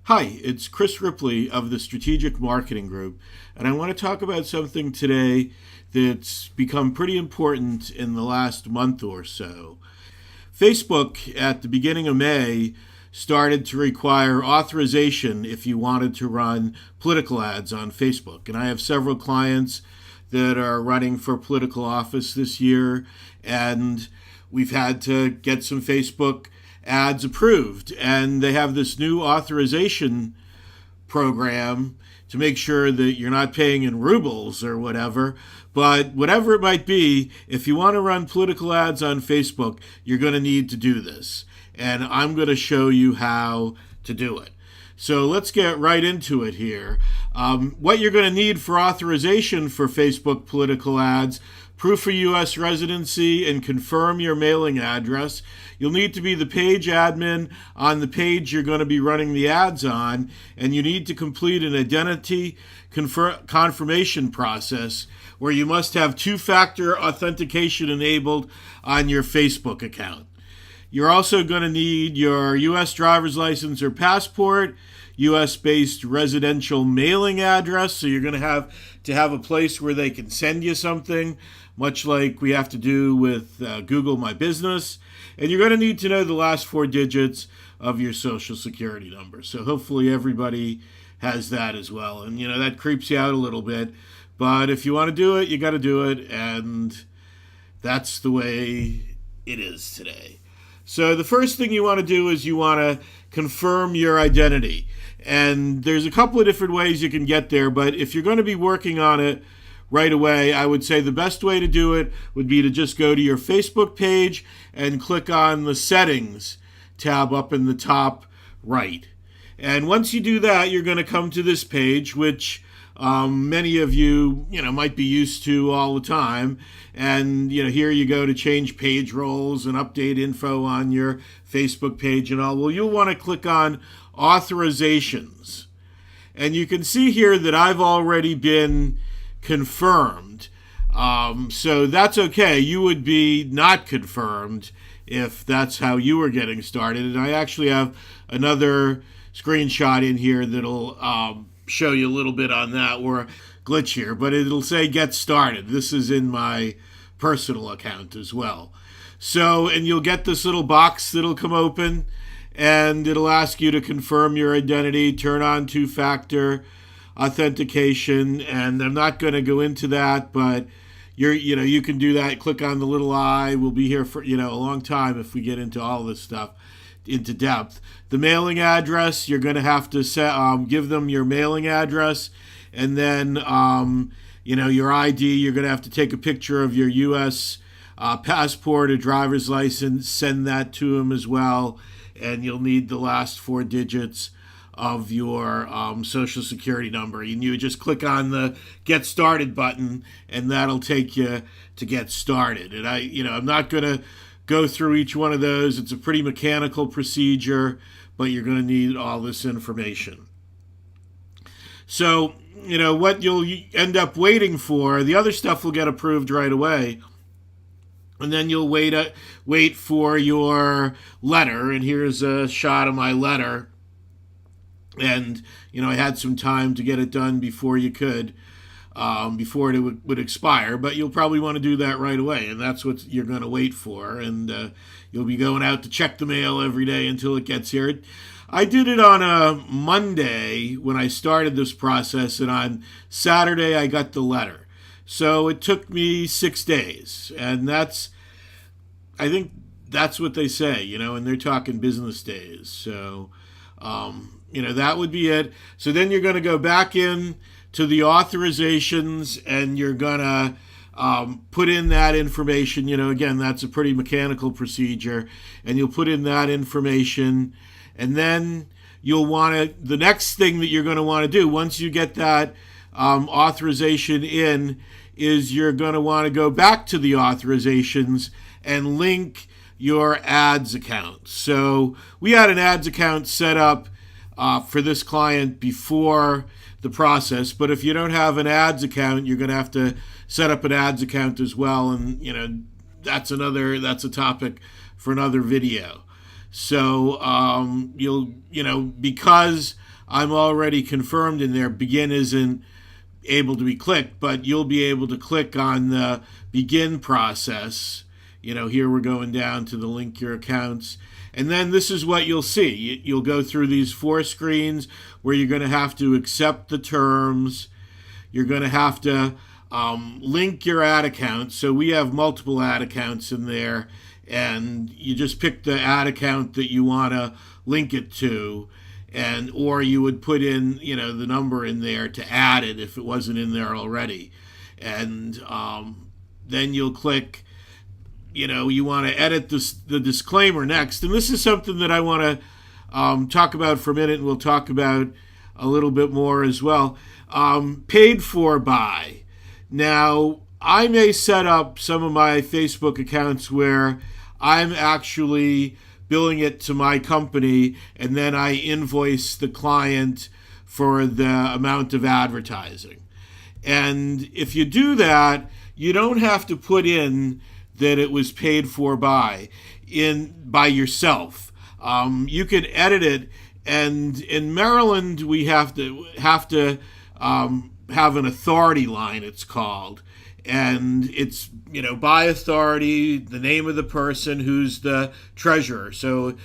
Hi, it's Chris Ripley of the Strategic Marketing Group, and I want to talk about something today that's become pretty important in the last month or so. Facebook, at the beginning of May, started to require authorization if you wanted to run political ads on Facebook. And I have several clients that are running for political office this year, and we've had to get some Facebook ads approved. And they have this new authorization program to make sure that you're not paying in rubles or whatever. But whatever it might be, if you want to run political ads on Facebook, you're going to need to do this. And I'm going to show you how to do it. So let's get right into it here. What you're going to need for authorization for Facebook political ads: proof of U.S. residency and confirm your mailing address. You'll need to be the page admin on the page you're going to be running the ads on, and you need to complete an identity confirmation process where you must have two-factor authentication enabled on your Facebook account. You're also going to need your U.S. driver's license or passport, U.S.-based residential mailing address, so you're going to have a place where they can send you something, much like we have to do with Google My Business. And you're going to need to know the last four digits of your Social Security number. So hopefully everybody has that as well. And, that creeps you out a little bit. But if you want to do it, you got to do it. And that's the way it is today. So the first thing you want to do is you want to confirm your identity. And there's a couple of different ways you can get there, but if you're going to be working on it right away, I would say the best way to do it would be to just go to your Facebook page and click on the Settings tab up in the top right. And once you do that, you're going to come to this page, which many of you, might be used to all the time. And, here you go to change page roles and update info on your Facebook page and all. Well, you'll want to click on Authorizations. And you can see here that I've already been confirmed. So that's okay. You would be not confirmed if that's how you were getting started. And I actually have another screenshot in here that'll show you a little bit on that. We're glitch here, but it'll say get started. This is in my personal account as well. So, and you'll get this little box that'll come open, and it'll ask you to confirm your identity, turn on two-factor authentication, and I'm not going to go into that, but you can do that. Click on the little eye. We'll be here for a long time if we get into all this stuff into depth. The mailing address, you're going to have to give them your mailing address, and then your ID. You're going to have to take a picture of your U.S. Passport or driver's license, send that to them as well, and you'll need the last four digits of your Social Security number. And you just click on the Get Started button, and that'll take you to get started. And I'm not going to go through each one of those. It's a pretty mechanical procedure, but you're going to need all this information. So, what you'll end up waiting for, the other stuff will get approved right away. And then you'll wait for your letter. And here's a shot of my letter. And, I had some time to get it done before you could, before it would expire. But you'll probably want to do that right away. And that's what you're going to wait for. And you'll be going out to check the mail every day until it gets here. I did it on a Monday when I started this process. And on Saturday, I got the letter. So it took me 6 days. And I think that's what they say, and they're talking business days. So, that would be it. So then you're going to go back in to the authorizations, and you're going to put in that information. Again, that's a pretty mechanical procedure, and you'll put in that information, and then you'll want to, the next thing that you're going to want to do once you get that authorization in is you're going to want to go back to the authorizations and link your ads account. So we had an ads account set up for this client before the process, but if you don't have an ads account, you're going to have to set up an ads account as well, and that's a topic for another video. So you'll because I'm already confirmed in there. Begin isn't able to be clicked, but you'll be able to click on the begin process. Here we're going down to the link your accounts. And then this is what you'll see. You'll go through these 4 screens where you're going to have to accept the terms. You're going to have to link your ad account. So we have multiple ad accounts in there, and you just pick the ad account that you want to link it to, or you would put in the number in there to add it if it wasn't in there already. And then you'll click, you want to edit the disclaimer next. And this is something that I want to talk about for a minute, and we'll talk about a little bit more as well. Paid for by. Now, I may set up some of my Facebook accounts where I'm actually billing it to my company, and then I invoice the client for the amount of advertising. And if you do that, you don't have to put in that it was paid for by yourself. You can edit it, and in Maryland we have to have an authority line, it's called. And it's, by authority, the name of the person who's the treasurer. So,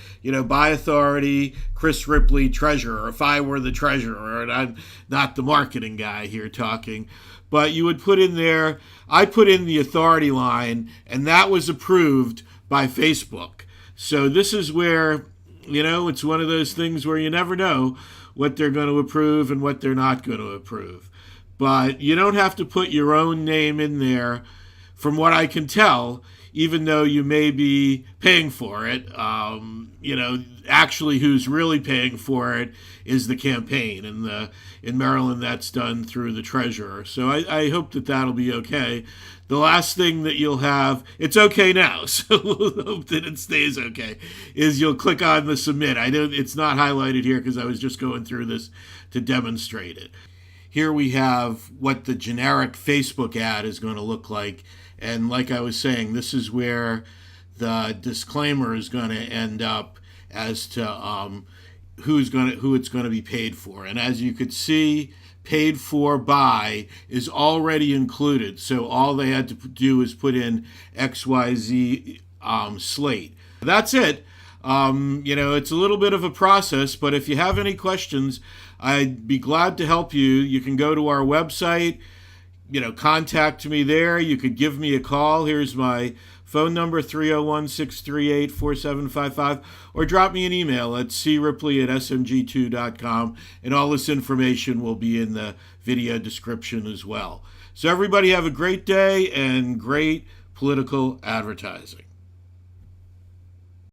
by authority, Chris Ripley, treasurer, if I were the treasurer, and I'm not the marketing guy here talking. But you would put in there, I put in the authority line, and that was approved by Facebook. So this is where, it's one of those things where you never know what they're going to approve and what they're not going to approve. But you don't have to put your own name in there, from what I can tell, even though you may be paying for it. Actually who's really paying for it is the campaign. And in Maryland, that's done through the treasurer. So I hope that that'll be okay. The last thing that you'll have, it's okay now, so we'll hope that it stays okay, is you'll click on the submit. It's not highlighted here because I was just going through this to demonstrate it. Here we have what the generic Facebook ad is going to look like. And like I was saying, this is where the disclaimer is going to end up as to who it's going to be paid for. And as you could see, paid for by is already included. So all they had to do is put in XYZ slate. That's it. It's a little bit of a process, but if you have any questions, I'd be glad to help you. You can go to our website, contact me there. You could give me a call. Here's my phone number, 301-638-4755, or drop me an email at cripley@smg2.com, and all this information will be in the video description as well. So everybody have a great day and great political advertising.